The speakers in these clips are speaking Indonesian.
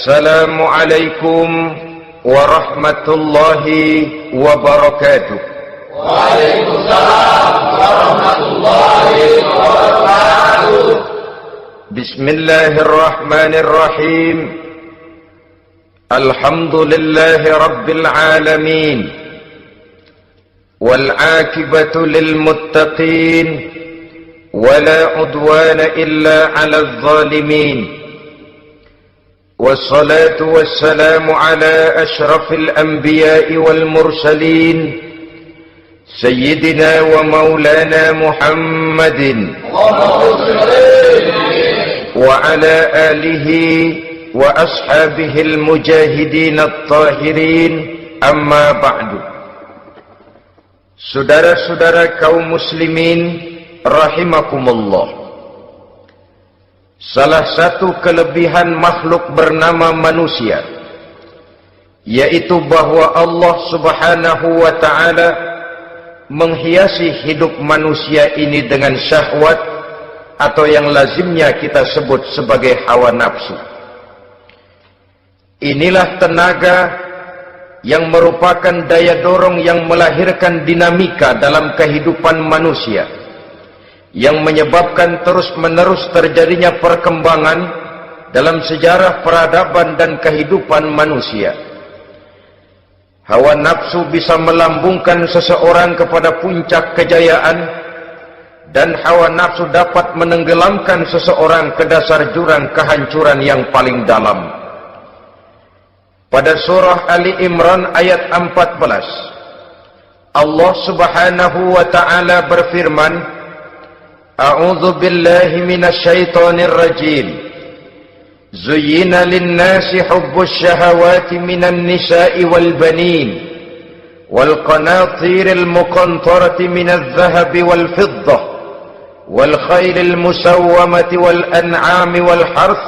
Assalamualaikum warahmatullahi wabarakatuh. Waalaikumsalam warahmatullahi wabarakatuh. Bismillahirrahmanirrahim. Alhamdulillahi rabbil alamin. Wal akibatu lil muttaqin. Wala udwana illa 'alal zalimin. والصلاة والسلام على أشرف الأنبياء والمرسلين سيدنا ومولانا محمد وعلى آله وأصحابه المجاهدين الطاهرين أما بعد. Saudara-saudara kaum muslimin rahimakumullah. Salah satu kelebihan makhluk bernama manusia, yaitu bahwa Allah subhanahu wa ta'ala menghiasi hidup manusia ini dengan syahwat, atau yang lazimnya kita sebut sebagai hawa nafsu. Inilah tenaga yang merupakan daya dorong yang melahirkan dinamika dalam kehidupan manusia, yang menyebabkan terus-menerus terjadinya perkembangan dalam sejarah peradaban dan kehidupan manusia. Hawa nafsu bisa melambungkan seseorang kepada puncak kejayaan, dan hawa nafsu dapat menenggelamkan seseorang ke dasar jurang kehancuran yang paling dalam. Pada surah Ali Imran ayat 14, Allah subhanahu wa ta'ala berfirman, A'udzu billahi minasy syaithanir rajim. Zuyyina lin-nasi hubbus syahawati minan nisa'i wal banin wal qanatiril muqantarati minadh dhahabi wal fiddah wal khaylil musawwamati wal an'ami wal harth.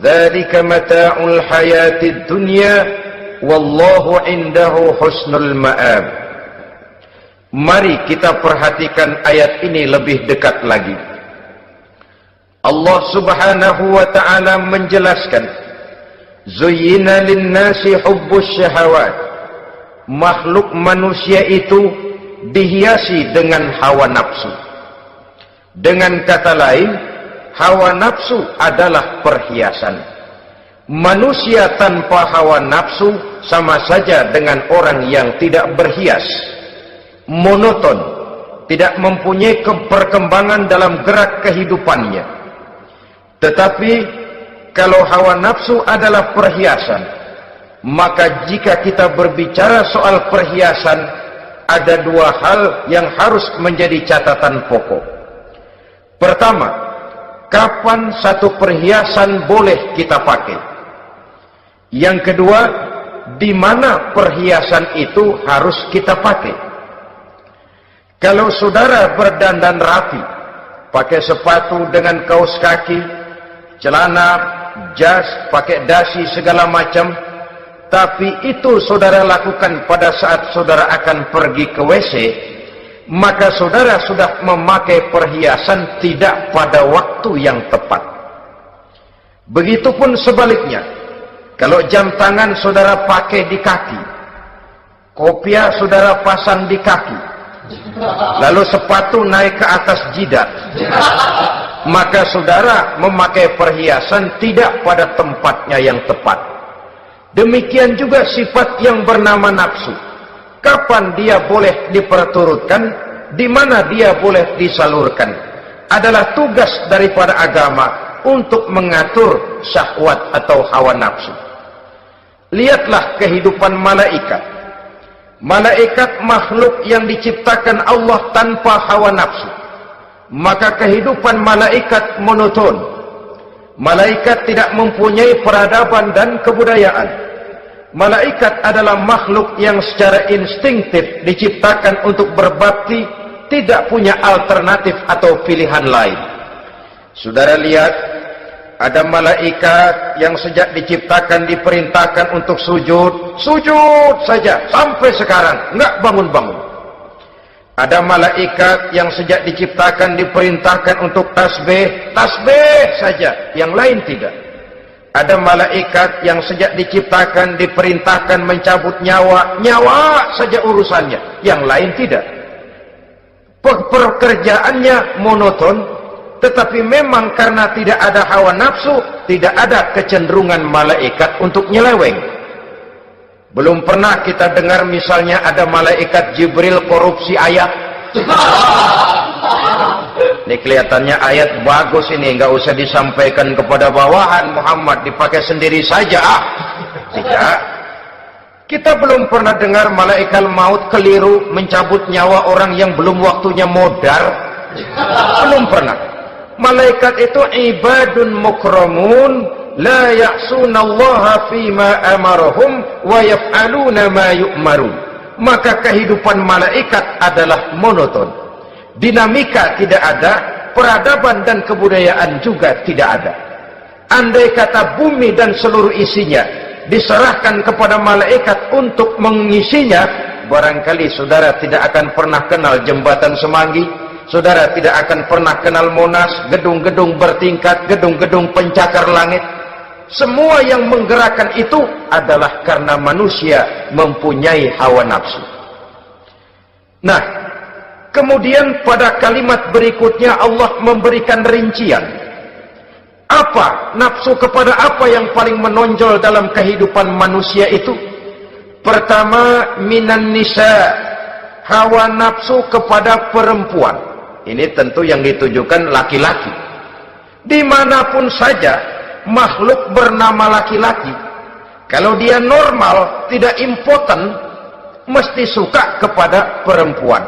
Dzalika mata'ul hayatid dunya wallahu 'indahu husnul ma'ab. Mari kita perhatikan ayat ini lebih dekat lagi. Allah subhanahu wa ta'ala menjelaskan, Zuyyina linnasi hubbus syahawat. Makhluk manusia itu dihiasi dengan hawa nafsu. Dengan kata lain, hawa nafsu adalah perhiasan. Manusia tanpa hawa nafsu sama saja dengan orang yang tidak berhias, monoton, tidak mempunyai perkembangan dalam gerak kehidupannya. Tetapi kalau hawa nafsu adalah perhiasan, maka jika kita berbicara soal perhiasan, ada dua hal yang harus menjadi catatan pokok. Pertama, kapan satu perhiasan boleh kita pakai? Yang kedua, di mana perhiasan itu harus kita pakai? Kalau saudara berdandan rapi, pakai sepatu dengan kaos kaki, celana, jas, pakai dasi segala macam, tapi itu saudara lakukan pada saat saudara akan pergi ke WC, maka saudara sudah memakai perhiasan tidak pada waktu yang tepat. Begitupun sebaliknya, kalau jam tangan saudara pakai di kaki, kopiah saudara pasang di kaki, lalu sepatu naik ke atas jidat, maka saudara memakai perhiasan tidak pada tempatnya yang tepat. Demikian juga sifat yang bernama nafsu. Kapan dia boleh diperturutkan, di mana dia boleh disalurkan, adalah tugas daripada agama untuk mengatur syahwat atau hawa nafsu. Lihatlah kehidupan malaikat. Malaikat makhluk yang diciptakan Allah tanpa hawa nafsu. Maka kehidupan malaikat monoton. Malaikat tidak mempunyai peradaban dan kebudayaan. Malaikat adalah makhluk yang secara instinktif diciptakan untuk berbakti, tidak punya alternatif atau pilihan lain. Saudara lihat, ada malaikat yang sejak diciptakan diperintahkan untuk sujud, sujud saja sampai sekarang enggak bangun-bangun. Ada malaikat yang sejak diciptakan diperintahkan untuk tasbih, tasbih saja, yang lain tidak. Ada malaikat yang sejak diciptakan diperintahkan mencabut nyawa, nyawa saja urusannya, yang lain tidak. Pekerjaannya monoton, tetapi memang karena tidak ada hawa nafsu, tidak ada kecenderungan malaikat untuk nyeleweng. Belum pernah kita dengar misalnya ada malaikat Jibril korupsi ayat. Ini kelihatannya ayat bagus ini, nggak usah disampaikan kepada bawahan, Muhammad dipakai sendiri saja. Tidak. Kita belum pernah dengar malaikat maut keliru mencabut nyawa orang yang belum waktunya modar. Belum pernah. Malaikat itu ibadun mukramun, la ya'sunallaha fima amarahum wa yaf'aluna ma yu'marun. Maka kehidupan malaikat adalah monoton. Dinamika tidak ada, peradaban dan kebudayaan juga tidak ada. Andai kata bumi dan seluruh isinya diserahkan kepada malaikat untuk mengisinya, barangkali saudara tidak akan pernah kenal jembatan Semanggi, saudara tidak akan pernah kenal Monas, gedung-gedung bertingkat, gedung-gedung pencakar langit. Semua yang menggerakkan itu adalah karena manusia mempunyai hawa nafsu. Nah, kemudian pada kalimat berikutnya Allah memberikan rincian. Apa nafsu kepada apa yang paling menonjol dalam kehidupan manusia itu? Pertama, minan nisa, hawa nafsu kepada perempuan. Ini tentu yang ditujukan laki-laki. Dimanapun saja makhluk bernama laki-laki, kalau dia normal, tidak impoten, mesti suka kepada perempuan.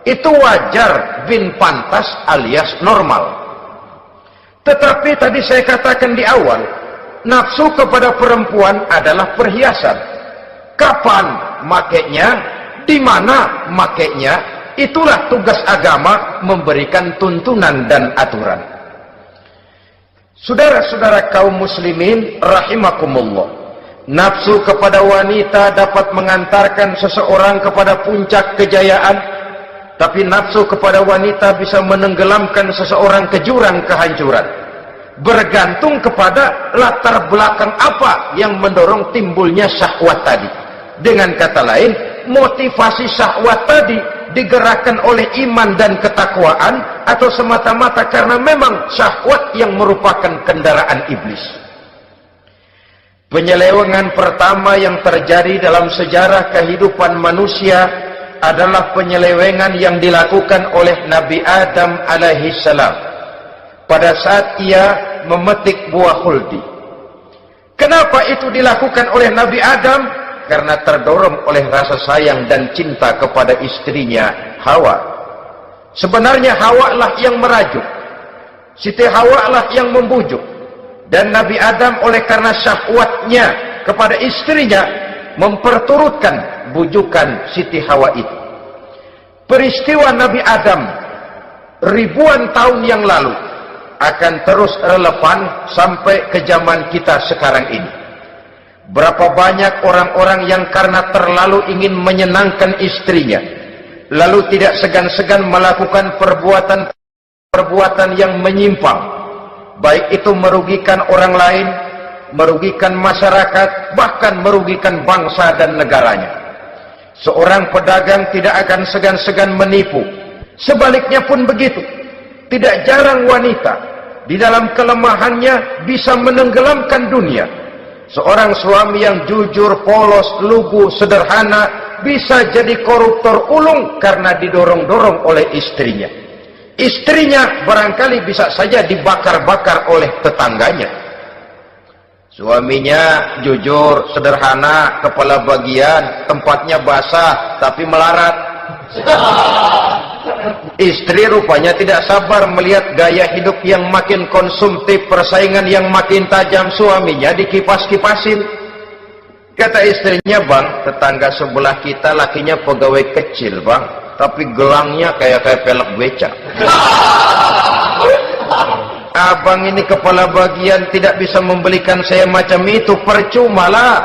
Itu wajar, bin pantas alias normal. Tetapi tadi saya katakan di awal, nafsu kepada perempuan adalah perhiasan. Kapan makainya, di mana makainya, itulah tugas agama memberikan tuntunan dan aturan. Saudara-saudara kaum muslimin rahimakumullah, nafsu kepada wanita dapat mengantarkan seseorang kepada puncak kejayaan, tapi nafsu kepada wanita bisa menenggelamkan seseorang ke jurang kehancuran. Bergantung kepada latar belakang apa yang mendorong timbulnya syahwat tadi. Dengan kata lain, motivasi syahwat tadi digerakkan oleh iman dan ketakwaan, atau semata-mata karena memang syahwat yang merupakan kendaraan iblis. Penyelewengan pertama yang terjadi dalam sejarah kehidupan manusia adalah penyelewengan yang dilakukan oleh Nabi Adam alaihissalam pada saat ia memetik buah khuldi. Kenapa itu dilakukan oleh Nabi Adam? Karena terdorong oleh rasa sayang dan cinta kepada istrinya Hawa. Sebenarnya Hawa lah yang merajuk, Siti Hawa lah yang membujuk, dan Nabi Adam oleh karena syahwatnya kepada istrinya memperturutkan bujukan Siti Hawa itu. Peristiwa Nabi Adam ribuan tahun yang lalu akan terus relevan sampai ke zaman kita sekarang ini. Berapa banyak orang-orang yang karena terlalu ingin menyenangkan istrinya, lalu tidak segan-segan melakukan perbuatan yang menyimpang, baik itu merugikan orang lain, merugikan masyarakat, bahkan merugikan bangsa dan negaranya. Seorang pedagang tidak akan segan-segan menipu, sebaliknya pun begitu. Tidak jarang wanita di dalam kelemahannya bisa menenggelamkan dunia. Seorang suami yang jujur, polos, lugu, sederhana bisa jadi koruptor ulung karena didorong-dorong oleh istrinya. Istrinya barangkali bisa saja dibakar-bakar oleh tetangganya. Suaminya jujur, sederhana, kepala bagian, tempatnya basah tapi melarat. Istri rupanya tidak sabar melihat gaya hidup yang makin konsumtif, persaingan yang makin tajam. Suaminya dikipas-kipasin. Kata istrinya, "Bang, tetangga sebelah kita lakinya pegawai kecil, Bang, tapi gelangnya kayak pelek becak. Abang ini kepala bagian tidak bisa membelikan saya macam itu, percuma lah."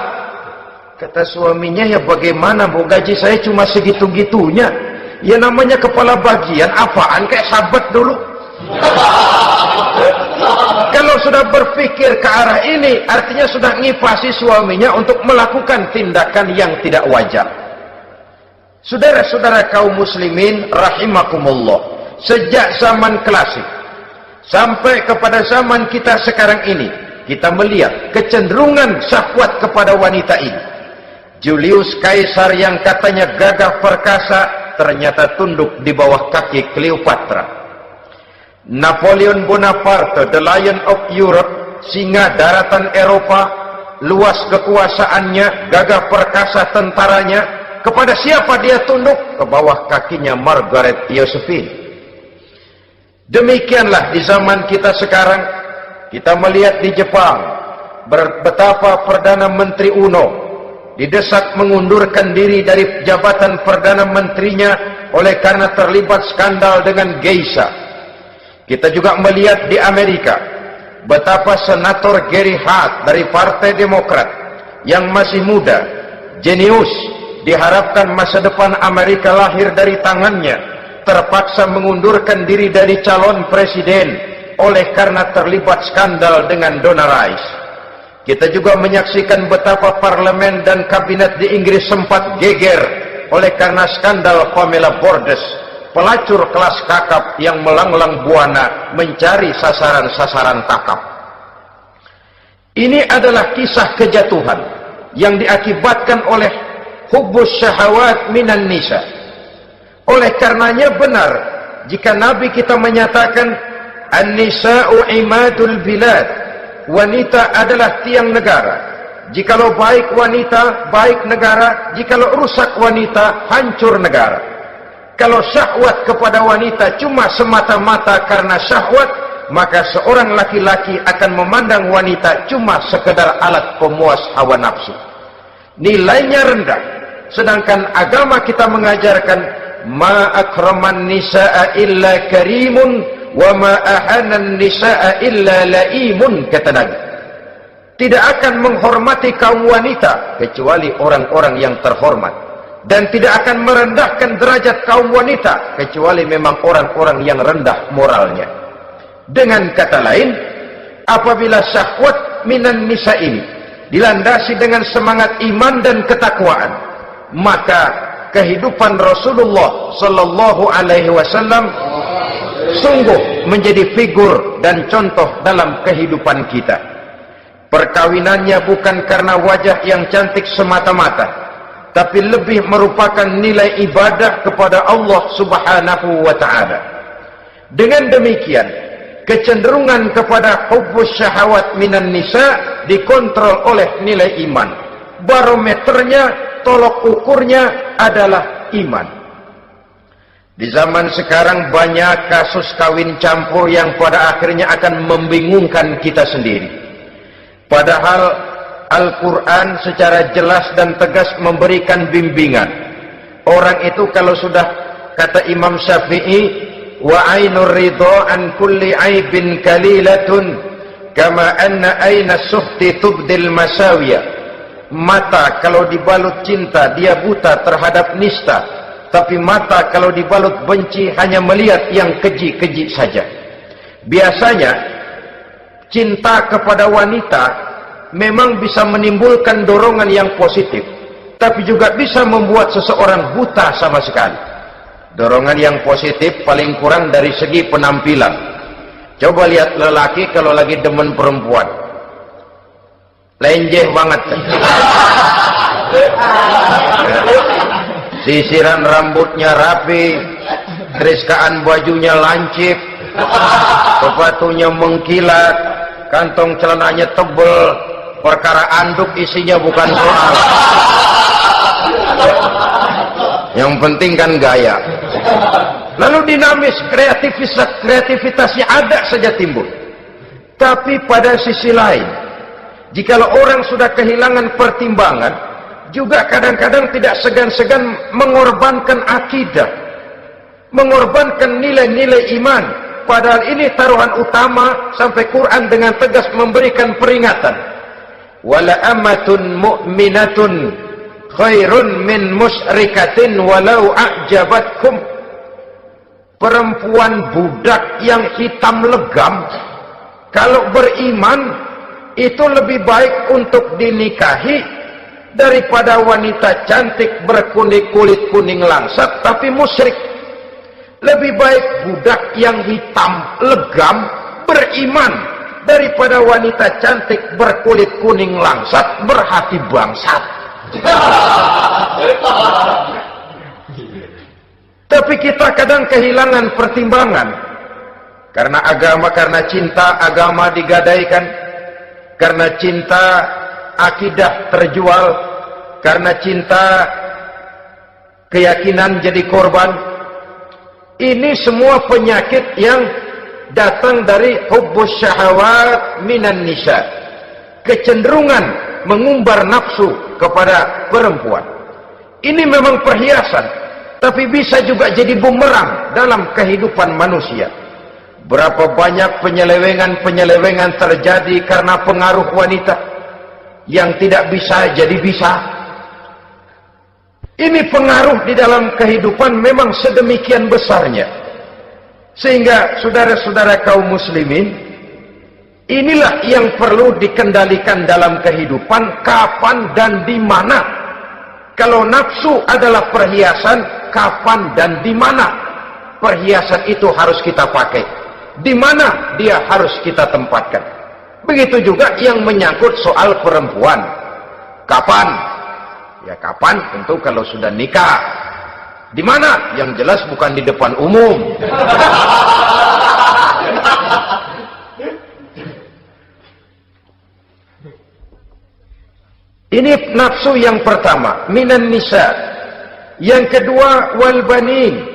Kata suaminya, "Ya bagaimana, Bu, gaji saya cuma segitu-gitunya. Ya namanya kepala bagian, apaan, kayak sahabat dulu." Kalau sudah berpikir ke arah ini, artinya sudah ngipasi suaminya untuk melakukan tindakan yang tidak wajar. Saudara-saudara kaum muslimin rahimakumullah, sejak zaman klasik sampai kepada zaman kita sekarang ini, kita melihat kecenderungan syahwat kepada wanita ini. Julius Caesar yang katanya gagah perkasa ternyata tunduk di bawah kaki Cleopatra. Napoleon Bonaparte, the Lion of Europe, singa daratan Eropa, luas kekuasaannya, gagah perkasa tentaranya, kepada siapa dia tunduk? Ke bawah kakinya Margaret Josephine. Demikianlah di zaman kita sekarang, kita melihat di Jepang, betapa Perdana Menteri Uno didesak mengundurkan diri dari jabatan Perdana Menterinya oleh karena terlibat skandal dengan geisha. Kita juga melihat di Amerika, betapa Senator Gary Hart dari Partai Demokrat yang masih muda, jenius, diharapkan masa depan Amerika lahir dari tangannya, terpaksa mengundurkan diri dari calon presiden oleh karena terlibat skandal dengan Donna Rice. Kita juga menyaksikan betapa parlemen dan kabinet di Inggris sempat geger oleh karena skandal Pamela Bordes, pelacur kelas kakap yang melanglang buana mencari sasaran-sasaran kakap. Ini adalah kisah kejatuhan yang diakibatkan oleh hubbus syahawat minan nisa. Oleh karenanya benar jika Nabi kita menyatakan an-nisa'u imadul bilad, wanita adalah tiang negara. Jikalau baik wanita, baik negara. Jikalau rusak wanita, hancur negara. Kalau syahwat kepada wanita cuma semata-mata karena syahwat, maka seorang laki-laki akan memandang wanita cuma sekedar alat pemuas hawa nafsu. Nilainya rendah. Sedangkan agama kita mengajarkan ma akraman nisaa illa karimun wa ma ahanan nisaa illa laimun, kata Nabi. Tidak akan menghormati kaum wanita kecuali orang-orang yang terhormat. Dan tidak akan merendahkan derajat kaum wanita kecuali memang orang-orang yang rendah moralnya. Dengan kata lain, apabila syahwat minan nisa ini dilandasi dengan semangat iman dan ketakwaan, maka kehidupan Rasulullah sallallahu alaihi wasallam sungguh menjadi figur dan contoh dalam kehidupan kita. Perkawinannya bukan karena wajah yang cantik semata-mata, tapi lebih merupakan nilai ibadah kepada Allah Subhanahu wa ta'ala. Dengan demikian, kecenderungan kepada hubbus syahawat minan nisa dikontrol oleh nilai iman. Barometernya, tolok ukurnya adalah iman. Di zaman sekarang banyak kasus kawin campur yang pada akhirnya akan membingungkan kita sendiri. Padahal Al-Quran secara jelas dan tegas memberikan bimbingan. Orang itu kalau sudah, kata Imam Syafi'i, wa ainur ridha an kulli aibin kalilatun kama anna aina suhti tubdil masawiya. Mata kalau dibalut cinta dia buta terhadap nista, tapi mata kalau dibalut benci hanya melihat yang keji-keji saja. Biasanya cinta kepada wanita memang bisa menimbulkan dorongan yang positif, tapi juga bisa membuat seseorang buta sama sekali. Dorongan yang positif paling kurang dari segi penampilan. Coba lihat lelaki kalau lagi demen perempuan, lenjeh banget. Sisiran rambutnya rapi, teriskaan bajunya lancip, sepatunya mengkilat, kantong celananya tebel, perkara anduk isinya bukan soal. Yang penting kan gaya. Lalu dinamis, kreativitasnya ada saja timbul. Tapi pada sisi lain, jikalau orang sudah kehilangan pertimbangan, juga kadang-kadang tidak segan-segan mengorbankan akidah, mengorbankan nilai-nilai iman. Padahal ini taruhan utama, sampai Quran dengan tegas memberikan peringatan. Wala amatun mu'minatun khairun min musyrikatin walau a'jabatkum. Perempuan budak yang hitam legam Kalau beriman itu lebih baik untuk dinikahi daripada wanita cantik kulit kuning langsat tapi musyrik. Lebih baik budak yang hitam legam beriman daripada wanita cantik berkulit kuning langsat berhati bangsat. Tapi kita kadang kehilangan pertimbangan karena agama, karena cinta agama digadaikan, karena cinta akidah terjual, karena cinta keyakinan jadi korban. Ini semua penyakit yang datang dari hubbus syahawat minan nisa, kecenderungan mengumbar nafsu kepada perempuan. Ini memang perhiasan, tapi bisa juga jadi bumerang dalam kehidupan manusia. Berapa banyak penyelewengan terjadi karena pengaruh wanita yang tidak bisa jadi bisa. Ini pengaruh di dalam kehidupan memang sedemikian besarnya. Sehingga saudara-saudara kaum muslimin, inilah yang perlu dikendalikan dalam kehidupan, kapan dan di mana. Kalau nafsu adalah perhiasan, kapan dan di mana perhiasan itu harus kita pakai, di mana dia harus kita tempatkan. Begitu juga yang menyangkut soal perempuan. Kapan? Ya kapan? Tentu kalau sudah nikah. Di mana? Yang jelas bukan di depan umum. Ini nafsu yang pertama, minan nisa. Yang kedua, wal banin.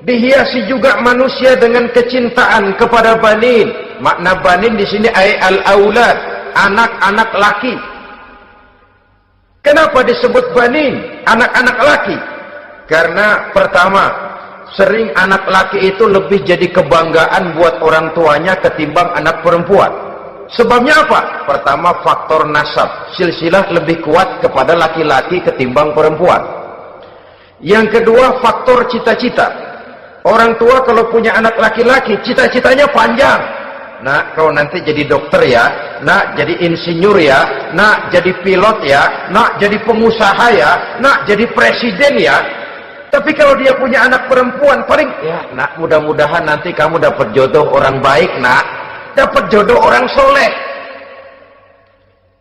Dihiasi juga manusia dengan kecintaan kepada banin. Makna banin di sini ay al-aulad, anak-anak laki. Kenapa disebut banin, anak-anak laki? Karena pertama, sering anak laki itu lebih jadi kebanggaan buat orang tuanya ketimbang anak perempuan. Sebabnya apa? Pertama, faktor nasab, silsilah lebih kuat kepada laki-laki ketimbang perempuan. Yang kedua, faktor cita-cita. Orang tua kalau punya anak laki-laki, cita-citanya panjang. Nak, kau nanti jadi dokter ya, nak jadi insinyur ya, nak jadi pilot ya, nak jadi pengusaha ya, nak jadi presiden ya. Tapi kalau dia punya anak perempuan, paling ya nak, mudah-mudahan nanti kamu dapat jodoh orang baik nak, dapat jodoh orang soleh.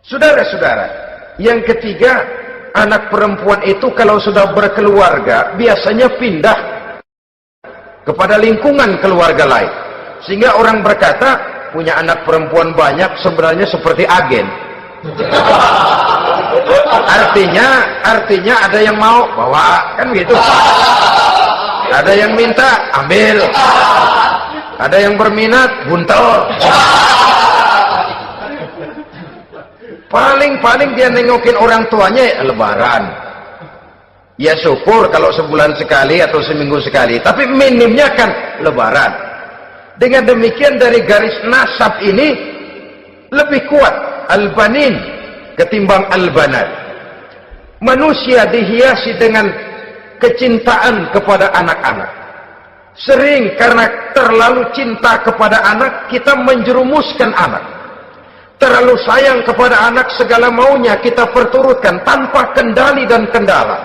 Saudara-saudara, yang ketiga, anak perempuan itu kalau sudah berkeluarga biasanya pindah kepada lingkungan keluarga lain. Sehingga orang berkata, punya anak perempuan banyak sebenarnya seperti agen. Artinya ada yang mau bawa, kan gitu. Ada yang minta, ambil. Ada yang berminat, buntel. Paling dia nengokin orang tuanya ya lebaran. Ya syukur kalau sebulan sekali atau seminggu sekali, tapi minimnya kan lebaran. Dengan demikian dari garis nasab ini lebih kuat al-banin ketimbang al-banat. Manusia dihiasi dengan kecintaan kepada anak-anak. Sering karena terlalu cinta kepada anak, kita menjerumuskan anak. Terlalu sayang kepada anak, segala maunya kita perturutkan tanpa kendali dan kendala.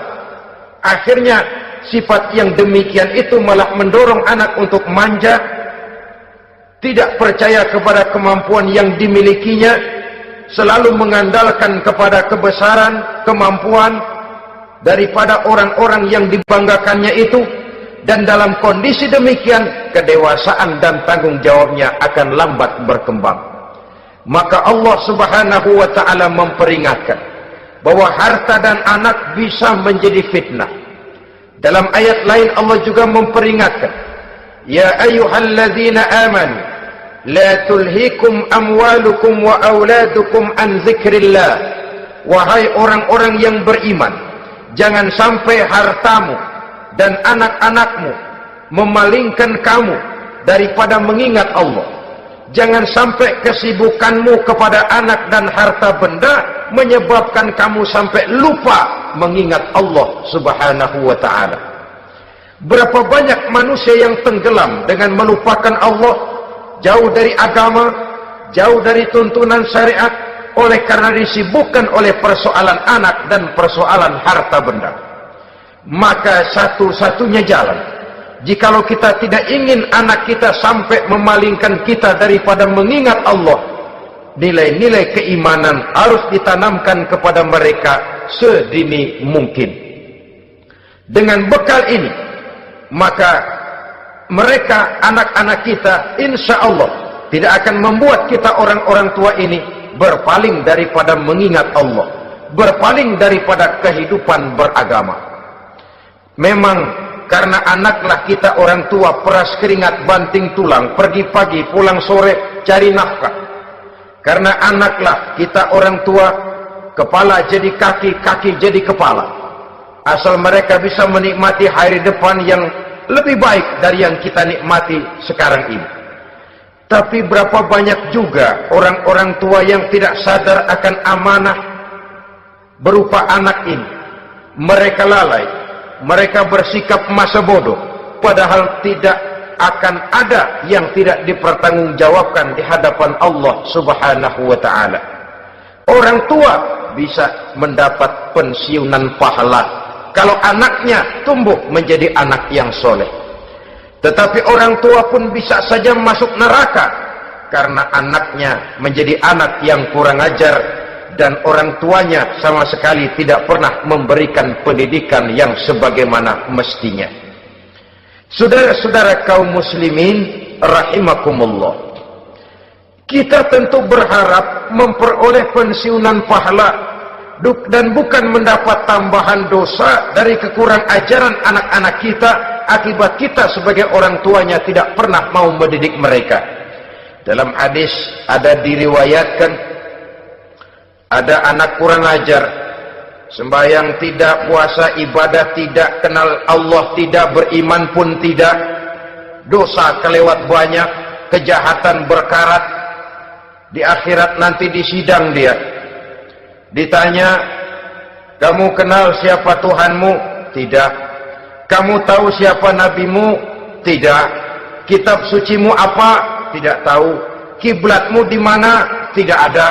Akhirnya sifat yang demikian itu malah mendorong anak untuk manja, tidak percaya kepada kemampuan yang dimilikinya, selalu mengandalkan kepada kebesaran, kemampuan daripada orang-orang yang dibanggakannya itu. Dan dalam kondisi demikian, kedewasaan dan tanggung jawabnya akan lambat berkembang. Maka Allah subhanahu wa ta'ala memperingatkan bahwa harta dan anak bisa menjadi fitnah. Dalam ayat lain Allah juga memperingatkan, ya ayyuhalladzina amanu la tulhikum amwalukum wa auladukum an dzikrillah. Wahai orang-orang yang beriman, jangan sampai hartamu dan anak-anakmu memalingkan kamu daripada mengingat Allah. Jangan sampai kesibukanmu kepada anak dan harta benda menyebabkan kamu sampai lupa mengingat Allah subhanahu wa ta'ala. Berapa banyak manusia yang tenggelam dengan melupakan Allah, jauh dari agama, jauh dari tuntunan syariat, oleh karena disibukkan oleh persoalan anak dan persoalan harta benda. Maka satu-satunya jalan, jikalau kita tidak ingin anak kita sampai memalingkan kita daripada mengingat Allah, nilai-nilai keimanan harus ditanamkan kepada mereka sedini mungkin. Dengan bekal ini, maka mereka, anak-anak kita, insya Allah tidak akan membuat kita orang-orang tua ini berpaling daripada mengingat Allah, berpaling daripada kehidupan beragama. Memang karena anaklah kita orang tua peras keringat banting tulang, pergi pagi pulang sore cari nafkah. Karena anaklah kita orang tua, kepala jadi kaki, kaki jadi kepala. Asal mereka bisa menikmati hari depan yang lebih baik dari yang kita nikmati sekarang ini. Tapi berapa banyak juga orang-orang tua yang tidak sadar akan amanah berupa anak ini. Mereka lalai, mereka bersikap masa bodoh, padahal tidak akan ada yang tidak dipertanggungjawabkan di hadapan Allah Subhanahu wa ta'ala. Orang tua bisa mendapat pensiunan pahala kalau anaknya tumbuh menjadi anak yang soleh. Tetapi orang tua pun bisa saja masuk neraka karena anaknya menjadi anak yang kurang ajar dan orang tuanya sama sekali tidak pernah memberikan pendidikan yang sebagaimana mestinya. Saudara-saudara kaum muslimin rahimakumullah, kita tentu berharap memperoleh pensiunan pahala dan bukan mendapat tambahan dosa dari kekurang ajaran anak-anak kita akibat kita sebagai orang tuanya tidak pernah mau mendidik mereka. Dalam hadis ada diriwayatkan, ada anak kurang ajar, sembahyang tidak, puasa ibadah tidak, kenal Allah tidak, beriman pun tidak, dosa kelewat banyak, kejahatan berkarat. Di akhirat nanti disidang dia, ditanya, kamu kenal siapa Tuhanmu? Tidak. Kamu tahu siapa nabimu? Tidak. Kitab sucimu apa? Tidak tahu. Kiblatmu di mana? Tidak ada.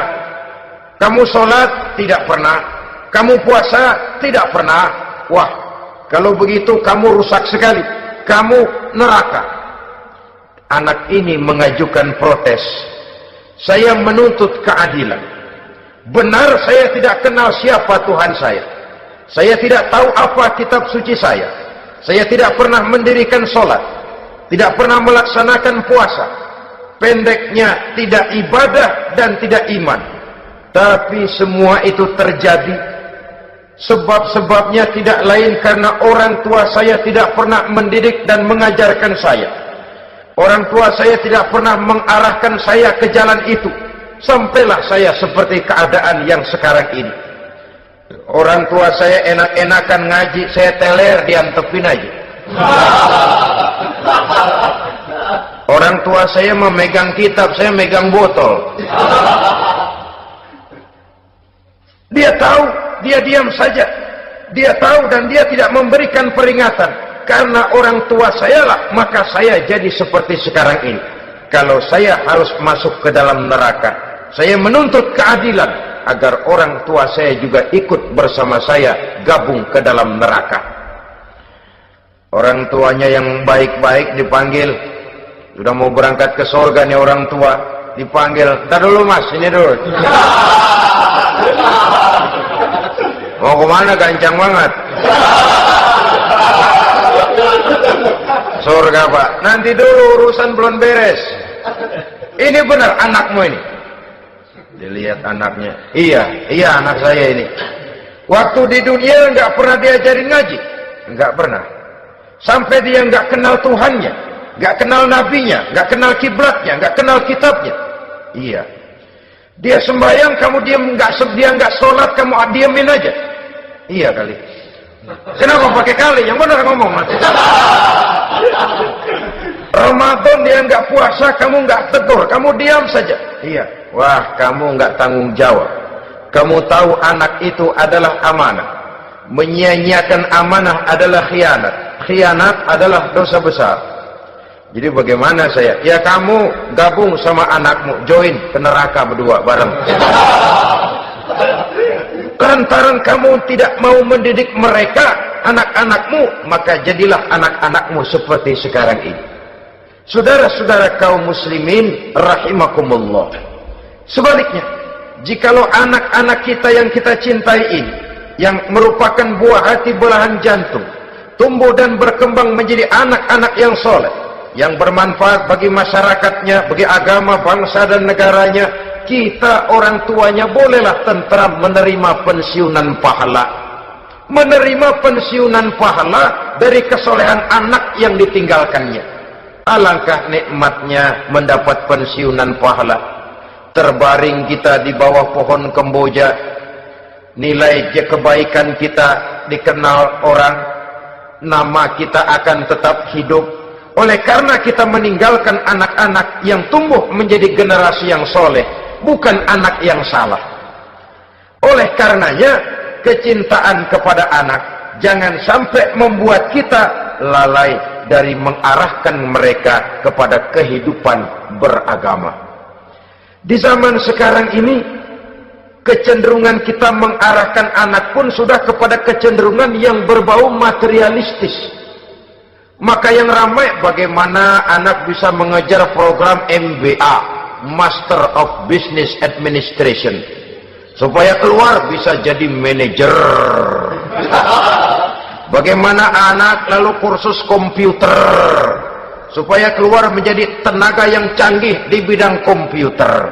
Kamu sholat? Tidak pernah. Kamu puasa? Tidak pernah. Wah, kalau begitu kamu rusak sekali. Kamu neraka. Anak ini mengajukan protes. Saya menuntut keadilan. Benar saya tidak kenal siapa Tuhan saya. Saya tidak tahu apa kitab suci saya. Saya tidak pernah mendirikan sholat. Tidak pernah melaksanakan puasa. Pendeknya tidak ibadah dan tidak iman. Tapi semua itu terjadi sebab-sebabnya tidak lain karena orang tua saya tidak pernah mendidik dan mengajarkan saya. Orang tua saya tidak pernah mengarahkan saya ke jalan itu. Sampailah saya seperti keadaan yang sekarang ini. Orang tua saya enak-enakan ngaji, saya teler diantepin aja. Orang tua saya memegang kitab, saya megang botol. Dia tahu, dia diam saja. Dia tahu dan dia tidak memberikan peringatan. Karena orang tua saya lah, maka saya jadi seperti sekarang ini. Kalau saya harus masuk ke dalam neraka, saya menuntut keadilan agar orang tua saya juga ikut bersama saya gabung ke dalam neraka. Orang tuanya yang baik-baik dipanggil, sudah mau berangkat ke surga nih orang tua, dipanggil, "Ntar dulu mas, ini dulu." Mau kemana, gancang banget? Surga pak, nanti dulu urusan belum beres. Ini benar anakmu ini. Dilihat anaknya, iya anak saya ini. Waktu di dunia nggak pernah diajarin ngaji, nggak pernah. Sampai dia nggak kenal Tuhannya, nggak kenal nabinya, nggak kenal kiblatnya, nggak kenal kitabnya. Iya. Dia sembahyang, kamu diam, dia nggak sholat, kamu diamin aja. Iya kali. Kenapa pakai kali? Yang benar ngomong. Ramadan dia nggak puasa, kamu nggak tegur, kamu diam saja. Iya. Wah, kamu nggak tanggung jawab. Kamu tahu anak itu adalah amanah. Menyia-nyiakan amanah adalah khianat. Khianat adalah dosa besar. Jadi bagaimana saya? Ya kamu gabung sama anakmu, join ke neraka berdua bareng. Lantaran kamu tidak mau mendidik mereka, anak-anakmu, maka jadilah anak-anakmu seperti sekarang ini. Saudara-saudara kaum muslimin rahimakumullah. Sebaliknya, jikalau anak-anak kita yang kita cintai ini, yang merupakan buah hati belahan jantung, tumbuh dan berkembang menjadi anak-anak yang soleh, yang bermanfaat bagi masyarakatnya, bagi agama, bangsa dan negaranya, kita orang tuanya bolehlah tentram menerima pensiunan pahala. Menerima pensiunan pahala dari kesolehan anak yang ditinggalkannya. Alangkah nikmatnya mendapat pensiunan pahala. Terbaring kita di bawah pohon kemboja, nilai kebaikan kita dikenal orang, nama kita akan tetap hidup. Oleh karena kita meninggalkan anak-anak yang tumbuh menjadi generasi yang soleh, bukan anak yang salah. Oleh karenanya, kecintaan kepada anak jangan sampai membuat kita lalai dari mengarahkan mereka kepada kehidupan beragama. Di zaman sekarang ini, kecenderungan kita mengarahkan anak pun sudah kepada kecenderungan yang berbau materialistis. Maka yang ramai bagaimana anak bisa mengejar program MBA, Master of Business Administration, supaya keluar bisa jadi manajer. Bagaimana anak lalu kursus komputer, supaya keluar menjadi tenaga yang canggih di bidang komputer.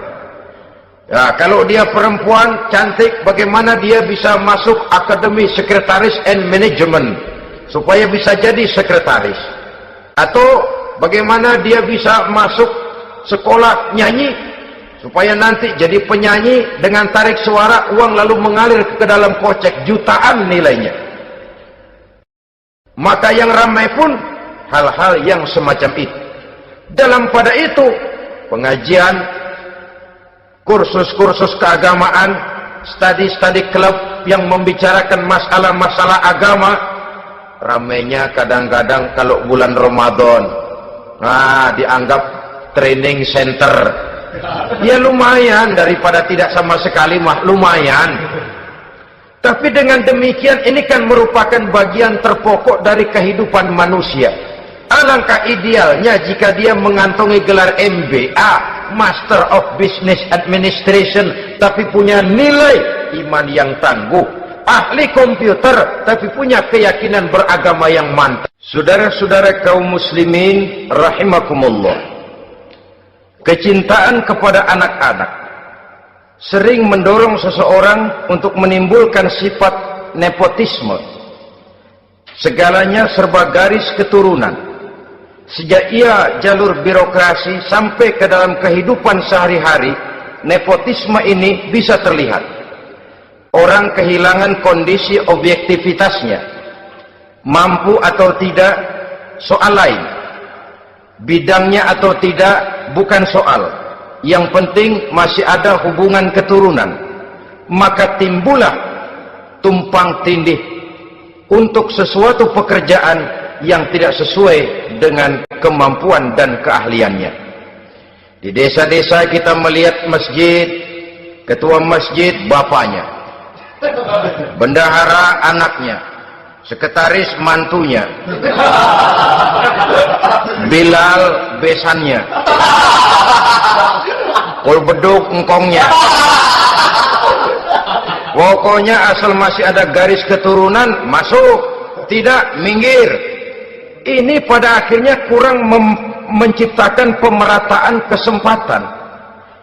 Ya, kalau dia perempuan cantik, bagaimana dia bisa masuk Akademi Sekretaris and Management, supaya bisa jadi sekretaris. Atau bagaimana dia bisa masuk sekolah nyanyi, supaya nanti jadi penyanyi dengan tarik suara, uang lalu mengalir ke dalam kocek jutaan nilainya. Maka yang ramai pun hal-hal yang semacam itu. Dalam pada itu, pengajian, kursus-kursus keagamaan, studi-studi klub yang membicarakan masalah-masalah agama, ramainya kadang-kadang kalau bulan Ramadan, dianggap training center. Ya lumayan, daripada tidak sama sekali mah lumayan. Tapi dengan demikian ini kan merupakan bagian terpokok dari kehidupan manusia. Alangkah idealnya jika dia mengantongi gelar MBA, Master of Business Administration, tapi punya nilai iman yang tangguh, ahli komputer, tapi punya keyakinan beragama yang mantap. Saudara-saudara kaum muslimin rahimakumullah, kecintaan kepada anak-anak sering mendorong seseorang untuk menimbulkan sifat nepotisme. Segalanya serba garis keturunan. Sejak ia jalur birokrasi sampai ke dalam kehidupan sehari-hari, nepotisme ini bisa terlihat. Orang kehilangan kondisi objektivitasnya. Mampu atau tidak, soal lain. Bidangnya atau tidak, bukan soal. Yang penting masih ada hubungan keturunan. Maka timbullah tumpang tindih untuk sesuatu pekerjaan yang tidak sesuai dengan kemampuan dan keahliannya. Di desa-desa kita melihat masjid, ketua masjid bapaknya, bendahara anaknya, sekretaris mantunya, Bilal besannya, kulbeduk engkongnya. Pokoknya asal masih ada garis keturunan, masuk, tidak minggir. Ini pada akhirnya kurang menciptakan pemerataan kesempatan.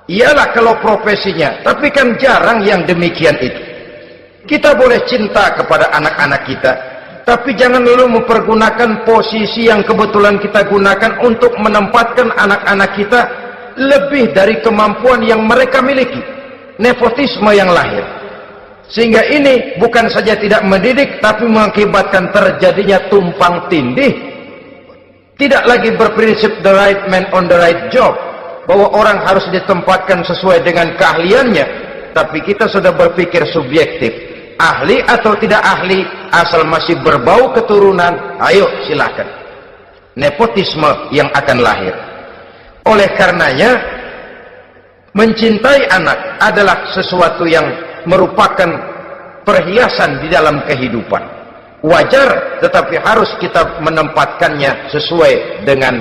Iyalah kalau profesinya, tapi kan jarang yang demikian itu. Kita boleh cinta kepada anak-anak kita, tapi jangan lalu mempergunakan posisi yang kebetulan kita gunakan untuk menempatkan anak-anak kita lebih dari kemampuan yang mereka miliki. Nepotisme yang lahir. Sehingga ini bukan saja tidak mendidik, tapi mengakibatkan terjadinya tumpang tindih. Tidak lagi berprinsip the right man on the right job, bahwa orang harus ditempatkan sesuai dengan keahliannya, tapi kita sudah berpikir subjektif. Ahli atau tidak ahli, asal masih berbau keturunan, ayo silakan. nepotisme yang akan lahir. Oleh karenanya, mencintai anak adalah sesuatu yang merupakan perhiasan di dalam kehidupan. Wajar, tetapi harus kita menempatkannya sesuai dengan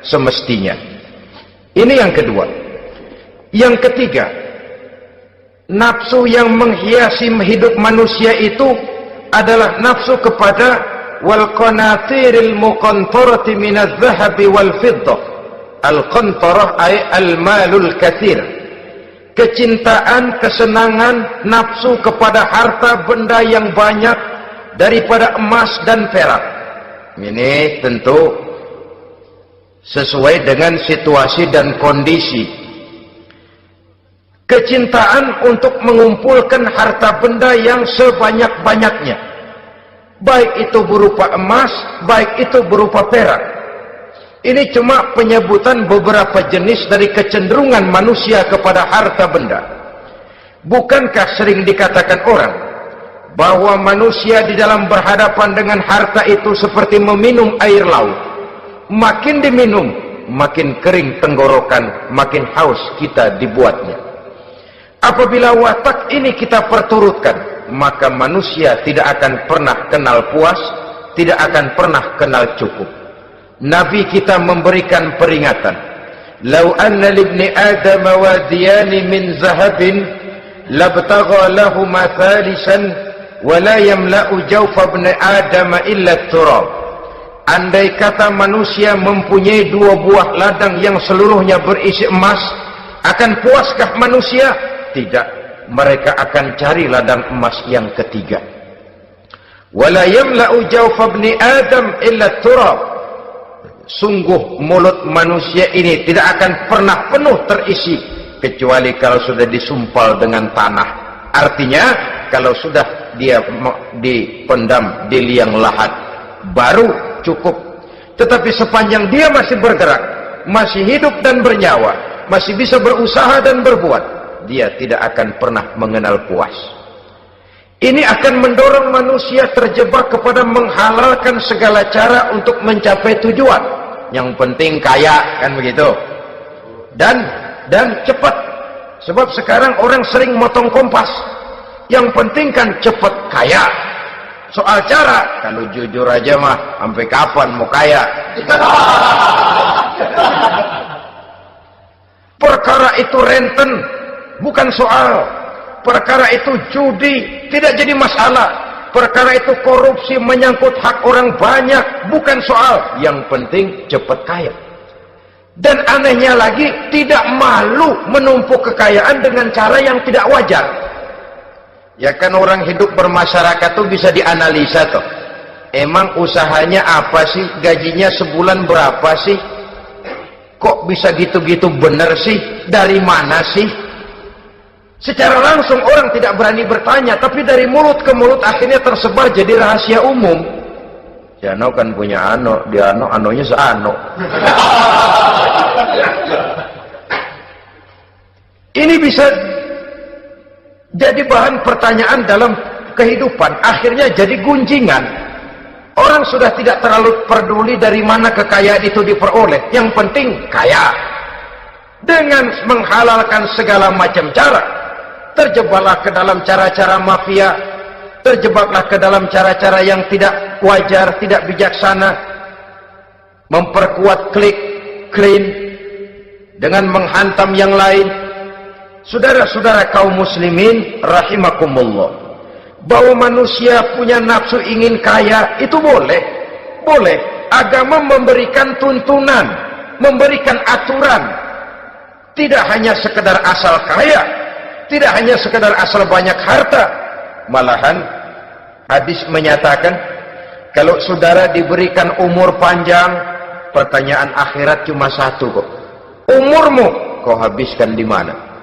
semestinya. Ini yang kedua. Yang ketiga, nafsu yang menghiasi hidup manusia itu adalah nafsu kepada wal qanatiril muqantarati minadz zahabi wal fiddah. Al qantarah ay al malul katsir. Kecintaan, kesenangan, nafsu kepada harta benda yang banyak daripada emas dan perak. Ini tentu sesuai dengan situasi dan kondisi. Kecintaan untuk mengumpulkan harta benda yang sebanyak-banyaknya, baik itu berupa emas, baik itu berupa perak. Ini cuma penyebutan beberapa jenis dari kecenderungan manusia kepada harta benda. Bukankah sering dikatakan orang bahwa manusia di dalam berhadapan dengan harta itu seperti meminum air laut. Makin diminum, makin kering tenggorokan, makin haus kita dibuatnya. Apabila watak ini kita perturutkan, maka manusia tidak akan pernah kenal puas, tidak akan pernah kenal cukup. Nabi kita memberikan peringatan, "Lau anna libni Adam wadiyani min zahabin labtagha lahuma thalisan wa la yamla'u jawfa ibni Adam illa turab." Andai kata manusia mempunyai dua buah ladang yang seluruhnya berisi emas, akan puaskah manusia? Tidak, mereka akan cari ladang emas yang ketiga. Wala yamla'u jawfa ibni Adam illa turab. Sungguh mulut manusia ini tidak akan pernah penuh terisi kecuali kalau sudah disumpal dengan tanah. Artinya kalau sudah dia dipendam di liang lahat baru cukup. Tetapi sepanjang dia masih bergerak, masih hidup dan bernyawa, masih bisa berusaha dan berbuat, dia tidak akan pernah mengenal puas. Ini akan mendorong manusia terjebak kepada menghalalkan segala cara untuk mencapai tujuan. Yang penting kaya, kan begitu. Dan cepat. Sebab sekarang orang sering motong kompas. Yang penting kan cepat kaya. Soal cara, kalau jujur aja mah, sampai kapan mau kaya? Perkara itu renten, bukan soal. Perkara itu judi, tidak jadi masalah. Perkara itu korupsi, menyangkut hak orang banyak, bukan soal. Yang penting cepat kaya. Dan anehnya lagi, tidak malu menumpuk kekayaan dengan cara yang tidak wajar. Ya kan orang hidup bermasyarakat tuh bisa dianalisa tuh. Emang usahanya apa sih? Gajinya sebulan berapa sih? Kok bisa gitu-gitu bener sih? Dari mana sih? Secara langsung orang tidak berani bertanya, tapi dari mulut ke mulut akhirnya tersebar jadi rahasia umum. Si Ano kan punya Ano, dia Anonya seano. Ini bisa jadi bahan pertanyaan dalam kehidupan, akhirnya jadi gunjingan. Orang sudah tidak terlalu peduli dari mana kekayaan itu diperoleh, yang penting kaya. Dengan menghalalkan segala macam cara, terjebaklah ke dalam cara-cara mafia, terjebaklah ke dalam cara-cara yang tidak wajar, tidak bijaksana, memperkuat klik, clean, dengan menghantam yang lain. Saudara-saudara kaum muslimin rahimakumullah, bahwa manusia punya nafsu ingin kaya itu boleh. Boleh. Agama memberikan tuntunan, memberikan aturan. Tidak hanya sekedar asal kaya, tidak hanya sekedar asal banyak harta. Malahan hadis menyatakan, kalau saudara diberikan umur panjang, pertanyaan akhirat cuma satu kok. Umurmu kau habiskan di mana?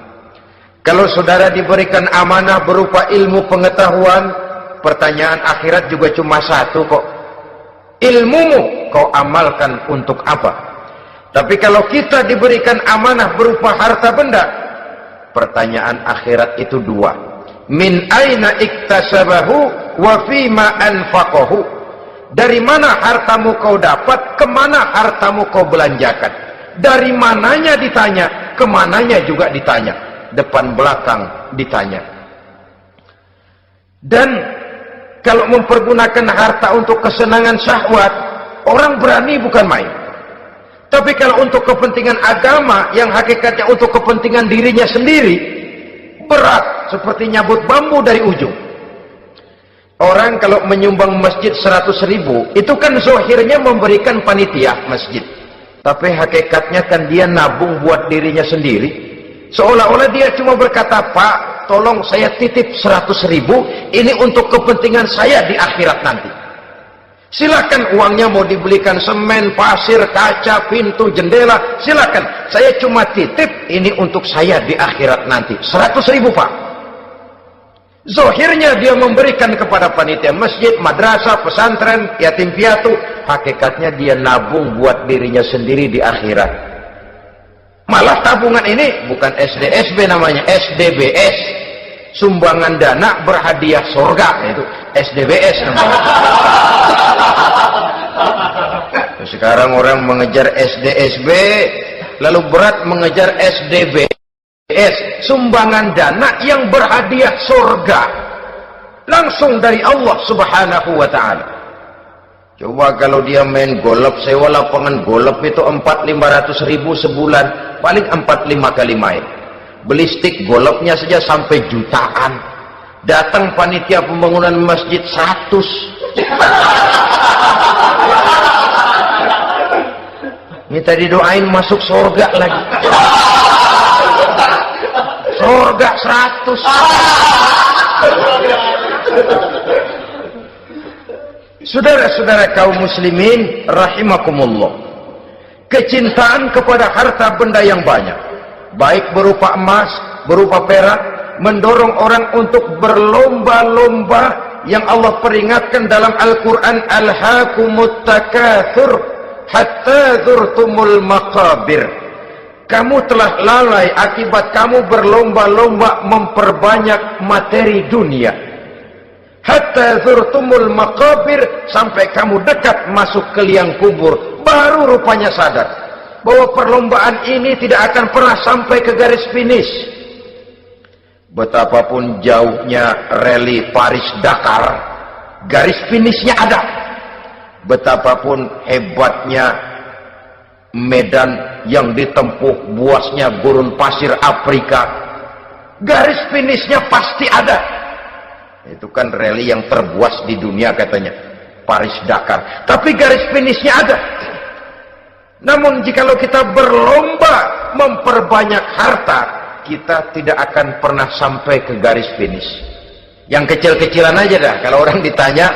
Kalau saudara diberikan amanah berupa ilmu pengetahuan, pertanyaan akhirat juga cuma satu kok. Ilmumu kau amalkan untuk apa? Tapi kalau kita diberikan amanah berupa harta benda, pertanyaan akhirat itu dua. Min aina iktasabahu wa fima anfaqahu. Dari mana hartamu kau dapat, kemana hartamu kau belanjakan. Dari mananya ditanya, kemananya juga ditanya. Depan belakang ditanya. Dan kalau mempergunakan harta untuk kesenangan syahwat, orang berani bukan main. Tapi kalau untuk kepentingan agama, yang hakikatnya untuk kepentingan dirinya sendiri, berat, seperti nyabut bambu dari ujung. Orang kalau menyumbang masjid 100.000, itu kan zahirnya memberikan panitia masjid. Tapi hakikatnya kan dia nabung buat dirinya sendiri. Seolah-olah dia cuma berkata, Pak, tolong saya titip 100.000, ini untuk kepentingan saya di akhirat nanti. Silakan uangnya mau dibelikan semen, pasir, kaca, pintu, jendela, silakan. Saya cuma titip, ini untuk saya di akhirat nanti. 100.000 Pak. Zahirnya dia memberikan kepada panitia masjid, madrasah, pesantren, yatim piatu. Hakikatnya dia nabung buat dirinya sendiri di akhirat. Malah tabungan ini bukan SDSB namanya, SDBS. Sumbangan dana berhadiah surga, itu SDBS namanya. Sekarang orang mengejar SDSB, lalu berat mengejar SDBS, sumbangan dana yang berhadiah surga langsung dari Allah Subhanahu wa ta'ala. Coba kalau dia main golf, sewa lapangan golf itu 400-500 ribu sebulan, paling 4-5 kali main. Beli stick golfnya saja sampai jutaan. Datang panitia pembangunan masjid 100. Minta didoain masuk surga lagi. Surga 100. Saudara-saudara kaum muslimin rahimakumullah, kecintaan kepada harta benda yang banyak, baik berupa emas, berupa perak, mendorong orang untuk berlomba-lomba yang Allah peringatkan dalam Al-Quran, alhaakumut takatsur hatta zurtumul maqabir. Kamu telah lalai akibat kamu berlomba-lomba memperbanyak materi dunia. Hatta zurtumul maqabir, sampai kamu dekat masuk ke liang kubur, baru rupanya sadar bahwa perlombaan ini tidak akan pernah sampai ke garis finish. Betapapun jauhnya rally Paris-Dakar, garis finishnya ada. Betapapun hebatnya medan yang ditempuh, buasnya gurun pasir Afrika, garis finishnya pasti ada. Itu kan rally yang terbuas di dunia katanya, Paris-Dakar. Tapi garis finishnya ada. Namun jikalau kita berlomba memperbanyak harta, kita tidak akan pernah sampai ke garis finish. Yang kecil-kecilan aja dah. Kalau orang ditanya,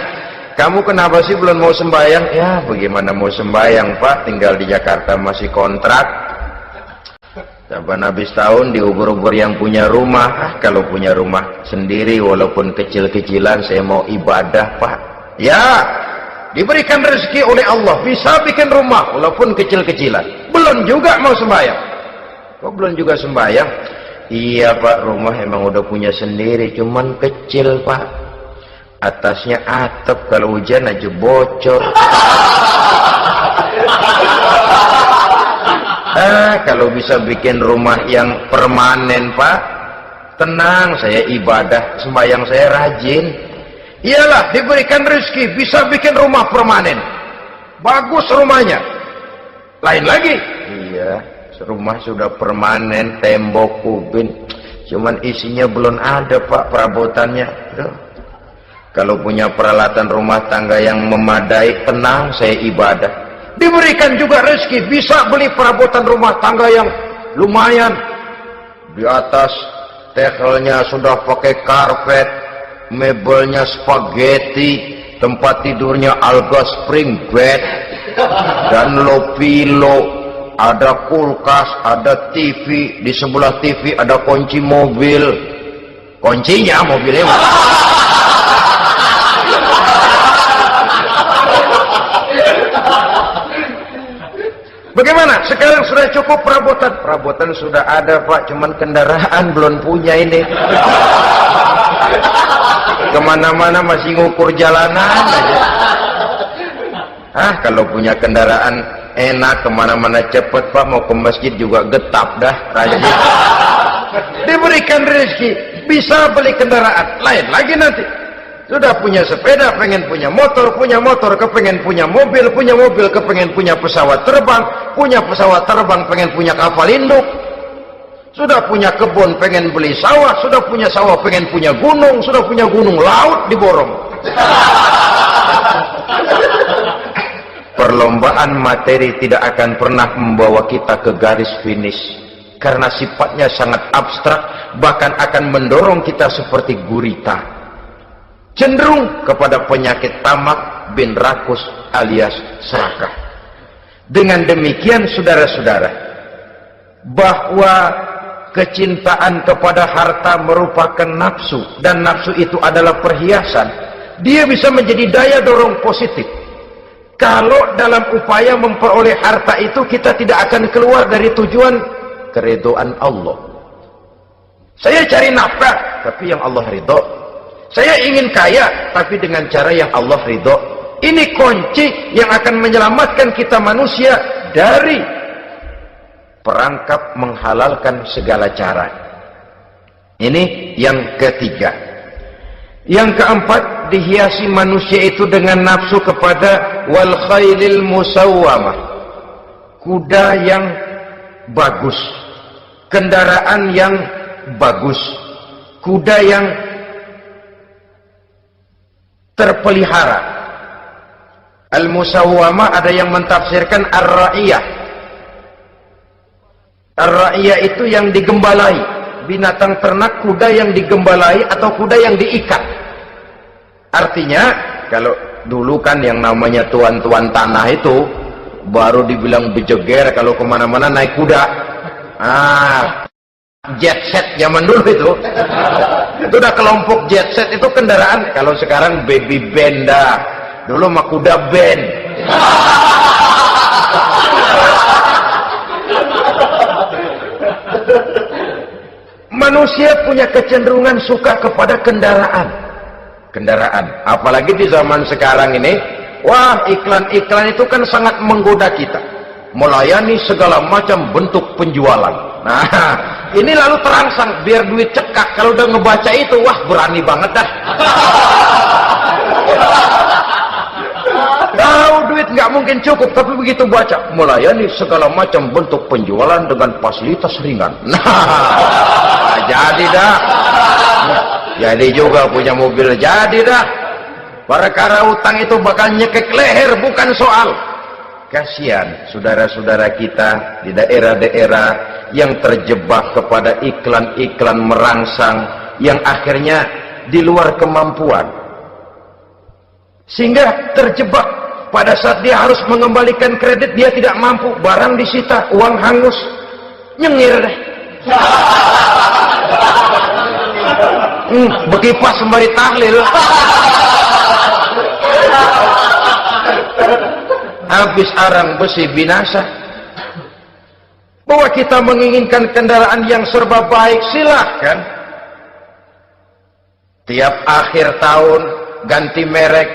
kamu kenapa sih belum mau sembahyang? Ya bagaimana mau sembahyang Pak, tinggal di Jakarta masih kontrak. Saban habis tahun diubur-ubur yang punya rumah. Kalau punya rumah sendiri walaupun kecil-kecilan, saya mau ibadah Pak. Ya, diberikan rezeki oleh Allah, bisa bikin rumah walaupun kecil-kecilan. Belum juga mau sembahyang. Kok belum juga sembahyang? Iya Pak, rumah emang udah punya sendiri, cuman kecil Pak. Atasnya atap, kalau hujan aja bocor. Kalau bisa bikin rumah yang permanen Pak, tenang, saya ibadah, sembahyang saya rajin. Iyalah, diberikan rezeki, bisa bikin rumah permanen, bagus rumahnya. Lain lagi, iya, rumah sudah permanen, tembok, kubin, cuman isinya belum ada Pak, perabotannya. Kalau punya peralatan rumah tangga yang memadai, tenang, saya ibadah. Diberikan juga rezeki, bisa beli perabotan rumah tangga yang lumayan. Di atas tegelnya sudah pakai karpet, mebelnya spaghetti, tempat tidurnya alga spring bed dan low pillow, ada kulkas, ada TV, di sebelah TV ada kunci mobil. Kuncinya mobilnya bagaimana? Sekarang sudah cukup perabotan. Perabotan sudah ada Pak, cuman kendaraan belum punya ini. Kemana-mana masih ngukur jalanan aja. Kalau punya kendaraan enak, kemana-mana cepet Pak, mau ke masjid juga getap dah, rajin. Diberikan rezeki, bisa beli kendaraan, lain lagi nanti. Sudah punya sepeda, pengen punya motor kepengen punya mobil kepengen punya pesawat terbang, pengen punya kapal induk. Sudah punya kebun, pengen beli sawah, sudah punya sawah, pengen punya gunung, sudah punya gunung, laut diborong. Perlombaan materi tidak akan pernah membawa kita ke garis finish, karena sifatnya sangat abstrak, bahkan akan mendorong kita seperti gurita, cenderung kepada penyakit tamak bin rakus alias serakah. Dengan demikian saudara-saudara, bahwa kecintaan kepada harta merupakan nafsu, dan nafsu itu adalah perhiasan, dia bisa menjadi daya dorong positif. Kalau dalam upaya memperoleh harta itu kita tidak akan keluar dari tujuan keridhaan Allah. Saya cari nafkah, tapi yang Allah ridho. Saya ingin kaya, tapi dengan cara yang Allah ridho. Ini kunci yang akan menyelamatkan kita manusia dari perangkap menghalalkan segala cara. Ini yang ketiga. Yang keempat, dihiasi manusia itu dengan nafsu kepada wal khailil musawwamah, kuda yang bagus, kendaraan yang bagus, kuda yang terpelihara. Al musawwamah ada yang mentafsirkan ar-ra'iyah. Ar-ra'iyah itu yang digembalai, binatang ternak, kuda yang digembalai atau kuda yang diikat. Artinya, kalau dulu kan yang namanya tuan-tuan tanah itu baru dibilang bejeger kalau kemana-mana naik kuda. Jet set zaman dulu itu udah kelompok jet set itu kendaraan. Kalau sekarang baby benda, dulu mah kuda band. Manusia punya kecenderungan suka kepada kendaraan, apalagi di zaman sekarang ini. Wah, iklan-iklan itu kan sangat menggoda kita, melayani segala macam bentuk penjualan. Nah, ini lalu terangsang biar duit cekak. Kalau udah ngebaca itu, wah berani banget dah. Tahu duit nggak mungkin cukup, tapi begitu baca melayani segala macam bentuk penjualan dengan fasilitas ringan. Nah, jadi dah. Jadi juga punya mobil, jadi dah. Perkara utang itu bakal nyekek leher, bukan soal. Kasihan saudara-saudara kita di daerah-daerah yang terjebak kepada iklan-iklan merangsang yang akhirnya di luar kemampuan, sehingga terjebak. Pada saat dia harus mengembalikan kredit, dia tidak mampu, barang disita, uang hangus, nyengir deh. Bekipas sembari tahlil. Habis arang besi binasa. Bahwa kita menginginkan kendaraan yang serba baik, silahkan. Tiap akhir tahun ganti merek,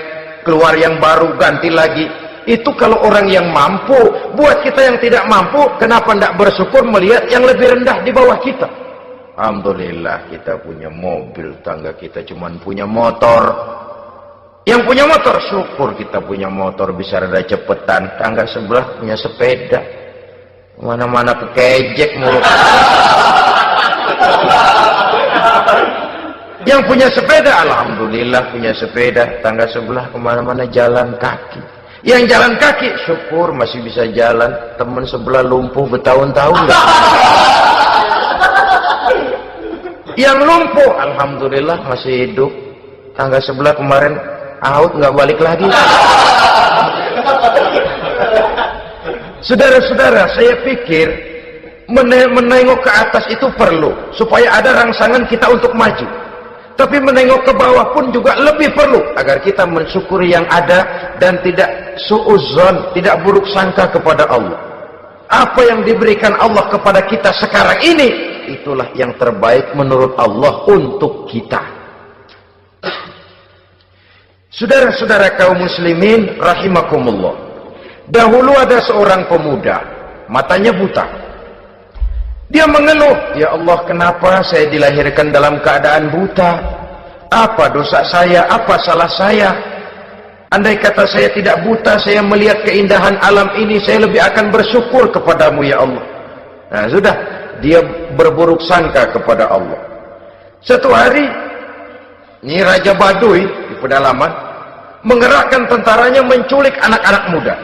keluar yang baru, ganti lagi. Itu kalau orang yang mampu. Buat kita yang tidak mampu, kenapa tidak bersyukur melihat yang lebih rendah di bawah kita? Alhamdulillah kita punya mobil, tangga kita cuman punya motor. Yang punya motor, syukur kita punya motor, bisa rada cepetan. Tangga sebelah punya sepeda, mana-mana kekejek mulu. Yang punya sepeda, alhamdulillah punya sepeda. Tangga sebelah kemana-mana jalan kaki. Yang jalan kaki, syukur masih bisa jalan. Teman sebelah lumpuh bertahun-tahun enggak. Yang lumpuh, alhamdulillah masih hidup. Tangga sebelah kemarin out, nggak balik lagi. Saudara-saudara, saya pikir menengok ke atas itu perlu supaya ada rangsangan kita untuk maju. Tapi menengok ke bawah pun juga lebih perlu agar kita mensyukuri yang ada dan tidak suudzon, tidak buruk sangka kepada Allah. Apa yang diberikan Allah kepada kita sekarang ini, itulah yang terbaik menurut Allah untuk kita. Saudara-saudara kaum muslimin rahimakumullah, Dahulu ada seorang pemuda, matanya buta. Dia mengeluh, "Ya Allah, kenapa saya dilahirkan dalam keadaan buta? Apa dosa saya? Apa salah saya? Andai kata saya tidak buta, saya melihat keindahan alam ini, saya lebih akan bersyukur kepadamu ya Allah." Nah sudah, dia berburuk sangka kepada Allah. Satu hari, ini Raja Baduy di pedalaman mengerahkan tentaranya menculik anak-anak muda.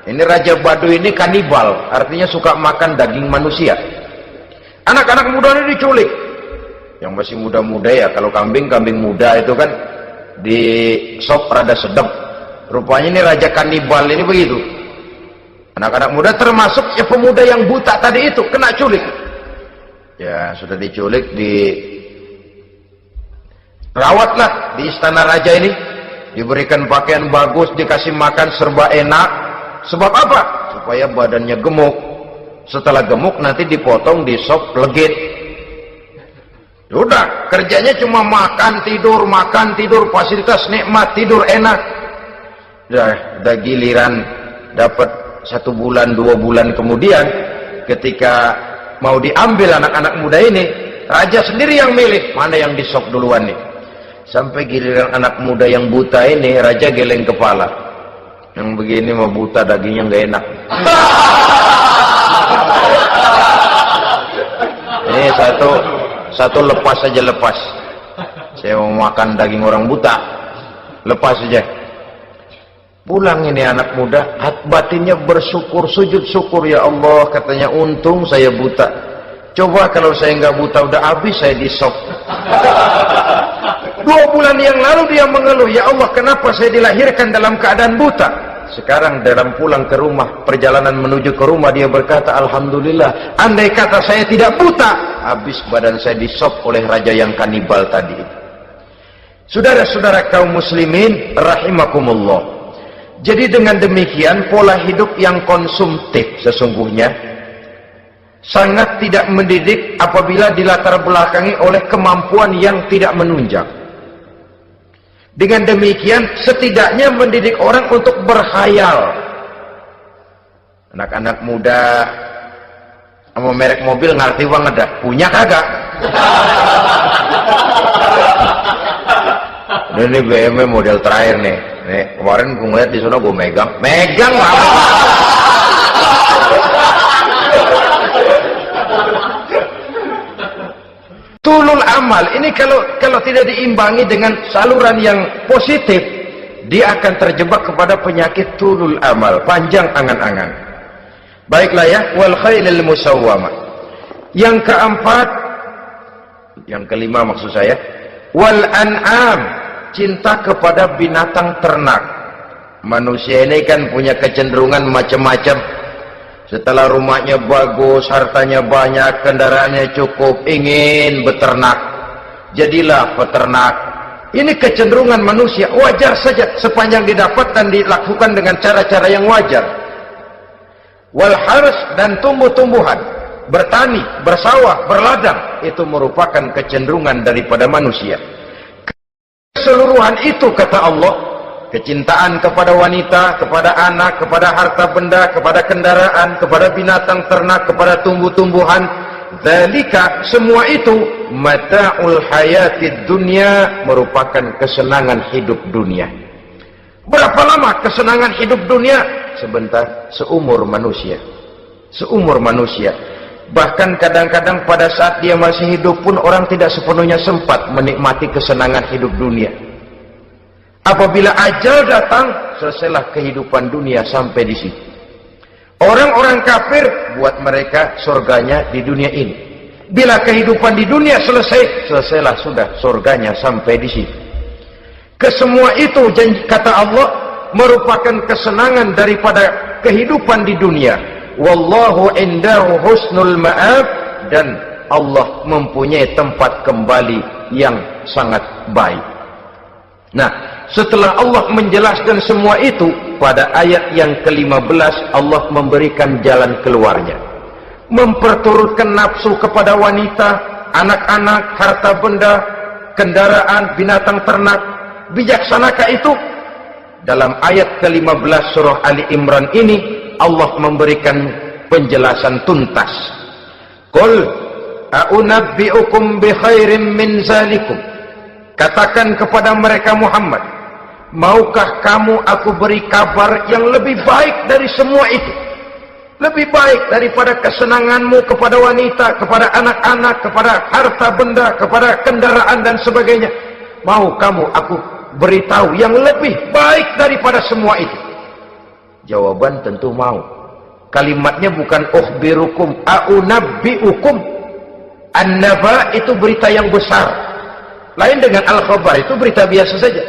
Ini Raja Baduy ini kanibal, artinya suka makan daging manusia. Anak-anak muda ini diculik. Yang masih muda-muda ya, kalau kambing muda itu kan di sop rada sedap. Rupanya ini Raja kanibal ini begitu. Anak-anak muda termasuk ya pemuda yang buta tadi itu kena culik. Ya sudah diculik, rawatlah di istana raja ini, diberikan pakaian bagus, dikasih makan serba enak. Sebab apa? Supaya badannya gemuk. Setelah gemuk nanti dipotong di sop legit. Sudah, kerjanya cuma makan tidur, fasilitas nikmat, tidur enak. Dah giliran dapat 1 bulan 2 bulan kemudian, ketika mau diambil anak-anak muda ini, raja sendiri yang milih mana yang di sop duluan nih. Sampai giliran anak muda yang buta ini, raja geleng kepala. Yang begini mau buta, dagingnya nggak enak. Ini satu lepas saja, lepas. Saya mau makan daging orang buta, lepas saja. Pulang ini anak muda, batinnya bersyukur, sujud syukur, ya Allah, katanya, untung saya buta. Coba kalau saya nggak buta, udah habis saya di sop. 2 bulan yang lalu dia mengeluh, "Ya Allah, kenapa saya dilahirkan dalam keadaan buta?" Sekarang dalam pulang ke rumah, perjalanan menuju ke rumah, dia berkata, "Alhamdulillah, andai kata saya tidak buta, habis badan saya di sop oleh raja yang kanibal tadi." Saudara-saudara kaum muslimin rahimakumullah. Jadi dengan demikian, pola hidup yang konsumtif sesungguhnya sangat tidak mendidik apabila dilatar belakangi oleh kemampuan yang tidak menunjang. Dengan demikian, setidaknya mendidik orang untuk berkhayal. Anak-anak muda sama merek mobil ngerti banget dah, punya kagak? Ini BMW model terakhir nih. Nih, kemarin gue ngeliat di sana, gue megang lah. Tulul amal ini kalau tidak diimbangi dengan saluran yang positif, dia akan terjebak kepada penyakit tulul amal, panjang angan-angan. Baiklah ya, wal khailil musawwamah. Yang keempat, yang kelima maksud saya, wal an'am, cinta kepada binatang ternak. Manusia ini kan punya kecenderungan macam-macam. Setelah rumahnya bagus, hartanya banyak, kendaraannya cukup, ingin beternak. Jadilah peternak. Ini kecenderungan manusia, wajar saja sepanjang didapat dan dilakukan dengan cara-cara yang wajar. Wal hars, dan tumbuh-tumbuhan, bertani, bersawah, berladang, itu merupakan kecenderungan daripada manusia. Keseluruhan itu, kata Allah, kecintaan kepada wanita, kepada anak, kepada harta benda, kepada kendaraan, kepada binatang ternak, kepada tumbuh-tumbuhan, dzalika, semua itu mata'ul hayatid dunya, merupakan kesenangan hidup dunia. Berapa lama kesenangan hidup dunia? Sebentar, seumur manusia. Seumur manusia. Bahkan kadang-kadang pada saat dia masih hidup pun orang tidak sepenuhnya sempat menikmati kesenangan hidup dunia. Apabila ajal datang, selesailah kehidupan dunia sampai di situ. Orang-orang kafir, buat mereka surganya di dunia ini. Bila kehidupan di dunia selesai, selesailah sudah surganya sampai di situ. Kesemua itu, kata Allah, merupakan kesenangan daripada kehidupan di dunia. Wallahu indahu husnul ma'ab, dan Allah mempunyai tempat kembali yang sangat baik. Nah, setelah Allah menjelaskan semua itu, pada ayat yang ke-15 Allah memberikan jalan keluarnya. Memperturutkan nafsu kepada wanita, anak-anak, harta benda, kendaraan, binatang ternak. Bijaksanakah itu? dalam ayat ke-15 surah Ali Imran ini Allah memberikan penjelasan tuntas. Qul a'unabbi'ukum bi khairim min zalikum. Katakan kepada mereka Muhammad, maukah kamu aku beri kabar yang lebih baik dari semua itu? Lebih baik daripada kesenanganmu kepada wanita, kepada anak-anak, kepada harta benda, kepada kendaraan dan sebagainya. Mau kamu aku beritahu yang lebih baik daripada semua itu? Jawaban tentu mau. Kalimatnya bukan ukhbirukum, a'unabbi'ukum. An-naba itu berita yang besar. Lain dengan al-khabar, itu berita biasa saja.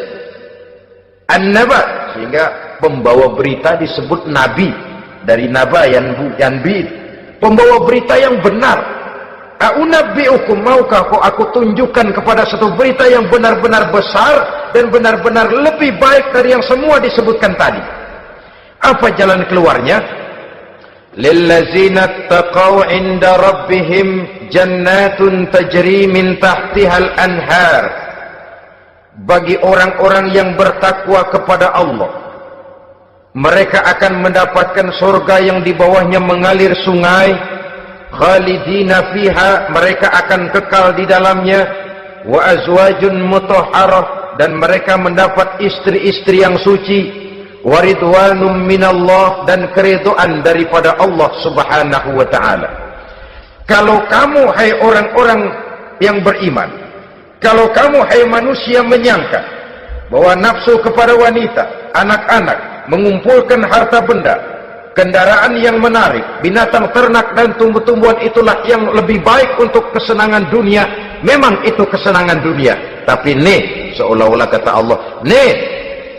An-naba, sehingga pembawa berita disebut nabi. Dari naba yanbi, pembawa berita yang benar. A'unabbi'ukum, maukah aku tunjukkan kepada satu berita yang benar-benar besar dan benar-benar lebih baik dari yang semua disebutkan tadi. Apa jalan keluarnya? Lillazina taqaw 'inda rabbihim jannatun tajri min tahtihal anhar. Bagi orang-orang yang bertakwa kepada Allah, mereka akan mendapatkan surga yang di bawahnya mengalir sungai. Khalidina fiha, mereka akan kekal di dalamnya. Wa azwajun mutahharah, dan mereka mendapat istri-istri yang suci. Wa ridwanum minallah, dan keridhaan daripada Allah subhanahu wa ta'ala. Kalau kamu hai orang-orang yang beriman, kalau kamu hai manusia menyangka bahwa nafsu kepada wanita, anak-anak, mengumpulkan harta benda, kendaraan yang menarik, binatang ternak dan tumbuh-tumbuhan itulah yang lebih baik untuk kesenangan dunia. Memang itu kesenangan dunia, tapi nih, seolah-olah kata Allah, nih,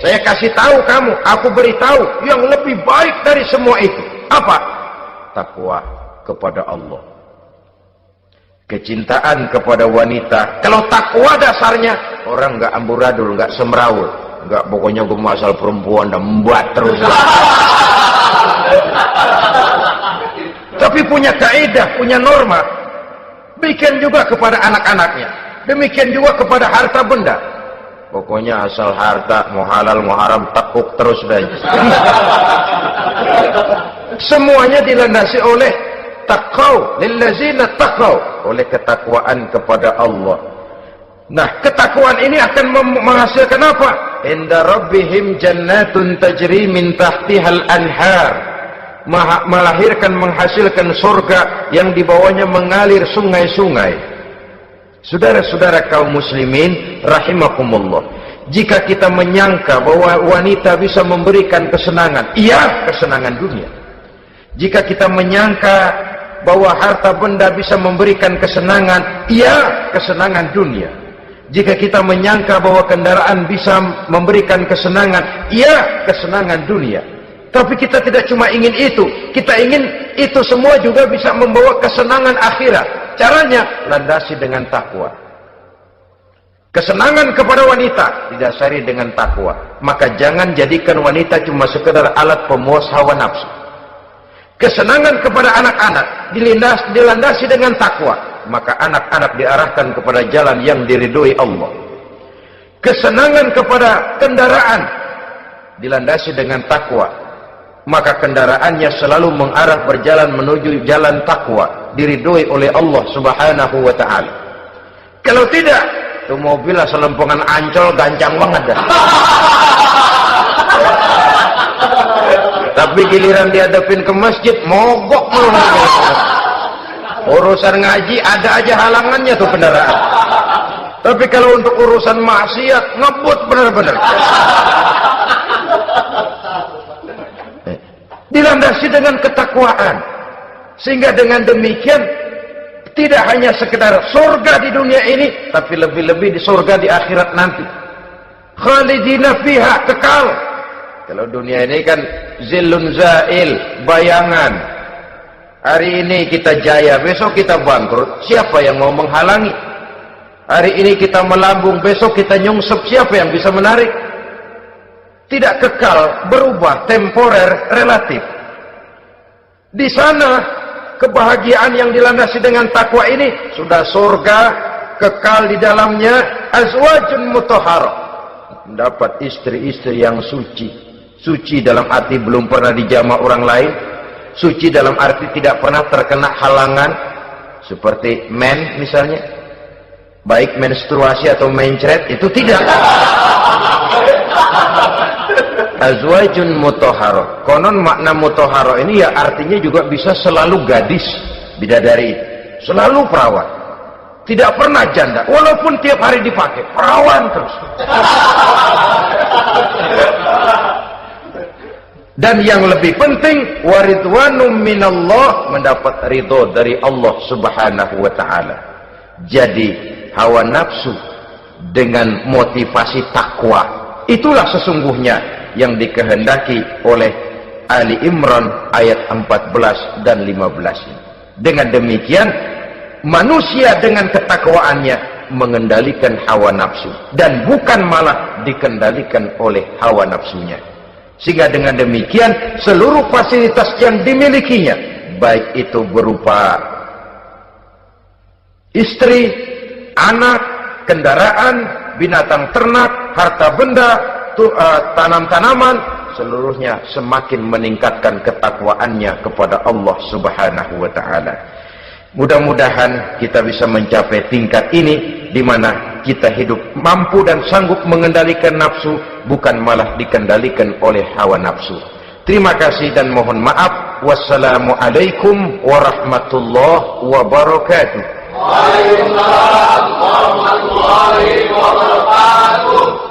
saya kasih tahu kamu, aku beritahu yang lebih baik dari semua itu. Apa? Takwa kepada Allah, kecintaan kepada wanita. Kalau takwa dasarnya, orang nggak amburadul, nggak semrawut, enggak, pokoknya gue masalah perempuan dan membuat terus. Tapi punya kaidah, punya norma. Demikian juga kepada anak-anaknya, demikian juga kepada harta benda. Pokoknya asal harta, mau halal mau haram, takuk terus deh. Semuanya dilandasi oleh taqaw, lillazina taqaw, oleh ketakwaan kepada Allah. Nah, ketakwaan ini akan menghasilkan apa? Inda rabbihim jannatun tajri min tahtihal anhar. Melahirkan, menghasilkan surga yang di bawahnya mengalir sungai-sungai. Saudara-saudara kaum muslimin rahimakumullah, jika kita menyangka bahwa wanita bisa memberikan kesenangan, iya, kesenangan dunia. Jika kita menyangka bahwa harta benda bisa memberikan kesenangan, iya, kesenangan dunia. Jika kita menyangka bahwa kendaraan bisa memberikan kesenangan, iya, kesenangan dunia. Tapi kita tidak cuma ingin itu, kita ingin itu semua juga bisa membawa kesenangan akhirat. Caranya landasi dengan takwa. Kesenangan kepada wanita didasari dengan takwa. Maka jangan jadikan wanita cuma sekedar alat pemuas hawa nafsu. Kesenangan kepada anak-anak dilandasi dengan takwa. Maka anak-anak diarahkan kepada jalan yang diridhoi Allah. Kesenangan kepada kendaraan dilandasi dengan takwa. Maka kendaraannya selalu mengarah berjalan menuju jalan takwa, diridhoi oleh Allah subhanahu wa ta'ala. Kalau tidak, itu mobil asal lempongan Ancol gancang banget dah. Tapi giliran dihadapin ke masjid, mogok mulu. Urusan ngaji ada aja halangannya tuh kendaraan. Tapi kalau untuk urusan maksiat, ngebut benar-benar. Dilandasi dengan ketakwaan, sehingga dengan demikian tidak hanya sekedar surga di dunia ini, tapi lebih-lebih di surga di akhirat nanti. Khalidina fiha, kekal. Kalau dunia ini kan zillun zail, bayangan. Hari ini kita jaya, besok kita bangkrut. Siapa yang mau menghalangi? Hari ini kita melambung, besok kita nyungsep. Siapa yang bisa menarik? Tidak kekal, berubah, temporer, relatif. Di sana kebahagiaan yang dilandasi dengan takwa ini sudah surga, kekal di dalamnya, azwajun mutahharah, mendapat istri-istri yang suci. Suci dalam arti belum pernah dijamah orang lain, suci dalam arti tidak pernah terkena halangan seperti men misalnya, baik menstruasi atau mencret, itu tidak. Azwajun mutahharah. Konon makna mutahharah ini ya artinya juga bisa selalu gadis, bidadari, selalu perawan, tidak pernah janda, walaupun tiap hari dipakai perawan terus. Dan yang lebih penting, waridwanum minallah, mendapat ridho dari Allah subhanahu wa ta'ala. Jadi hawa nafsu dengan motivasi takwa, itulah sesungguhnya yang dikehendaki oleh Ali Imran ayat 14 dan 15 ini. Dengan demikian manusia dengan ketakwaannya mengendalikan hawa nafsu dan bukan malah dikendalikan oleh hawa nafsunya. Sehingga dengan demikian seluruh fasilitas yang dimilikinya, baik itu berupa istri, anak, kendaraan, binatang ternak, harta benda, tanam-tanaman, seluruhnya semakin meningkatkan ketakwaannya kepada Allah subhanahu wa ta'ala. Mudah-mudahan kita bisa mencapai tingkat ini, di mana kita hidup mampu dan sanggup mengendalikan nafsu, bukan malah dikendalikan oleh hawa nafsu. Terima kasih dan mohon maaf. Wassalamualaikum warahmatullahi wabarakatuh. Waalaikumsalam warahmatullahi wabarakatuh.